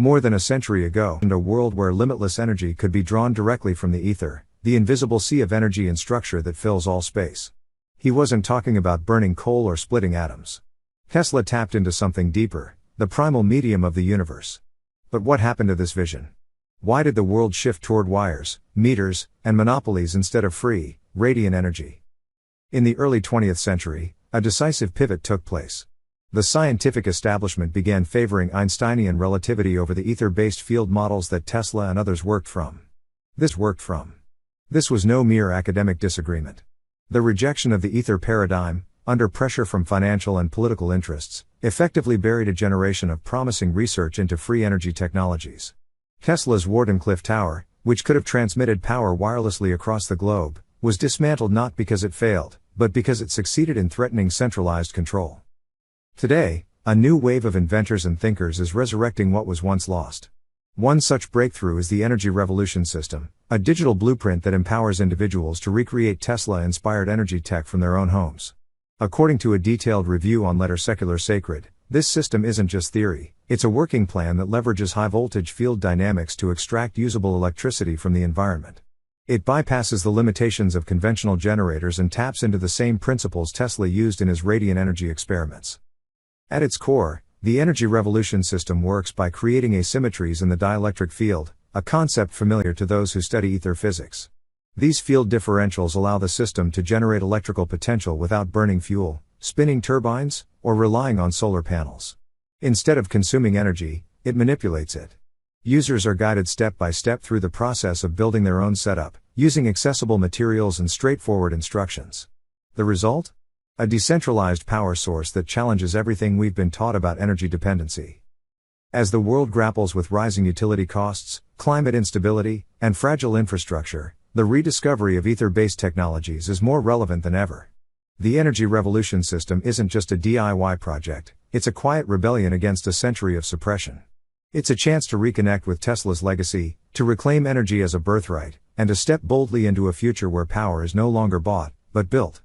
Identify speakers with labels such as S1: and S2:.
S1: More than a century ago, in a world where limitless energy could be drawn directly from the ether, the invisible sea of energy and structure that fills all space. He wasn't talking about burning coal or splitting atoms. Tesla tapped into something deeper, the primal medium of the universe. But what happened to this vision? Why did the world shift toward wires, meters, and monopolies instead of free, radiant energy? In the early 20th century, a decisive pivot took place. The scientific establishment began favoring Einsteinian relativity over the ether-based field models that Tesla and others worked from. This was no mere academic disagreement. The rejection of the ether paradigm, under pressure from financial and political interests, effectively buried a generation of promising research into free energy technologies. Tesla's Wardenclyffe Tower, which could have transmitted power wirelessly across the globe, was dismantled not because it failed, but because it succeeded in threatening centralized control. Today, a new wave of inventors and thinkers is resurrecting what was once lost. One such breakthrough is the energy revolution system, a digital blueprint that empowers individuals to recreate Tesla-inspired energy tech from their own homes. According to a detailed review on Letter Secular Sacred, this system isn't just theory, it's a working plan that leverages high-voltage field dynamics to extract usable electricity from the environment. It bypasses the limitations of conventional generators and taps into the same principles Tesla used in his radiant energy experiments. At its core, the energy revolution system works by creating asymmetries in the dielectric field, a concept familiar to those who study ether physics. These field differentials allow the system to generate electrical potential without burning fuel, spinning turbines, or relying on solar panels. Instead of consuming energy, it manipulates it. Users are guided step by step through the process of building their own setup, using accessible materials and straightforward instructions. The result? A decentralized power source that challenges everything we've been taught about energy dependency. As the world grapples with rising utility costs, climate instability, and fragile infrastructure, the rediscovery of ether-based technologies is more relevant than ever. The energy revolution system isn't just a DIY project, it's a quiet rebellion against a century of suppression. It's a chance to reconnect with Tesla's legacy, to reclaim energy as a birthright, and to step boldly into a future where power is no longer bought, but built.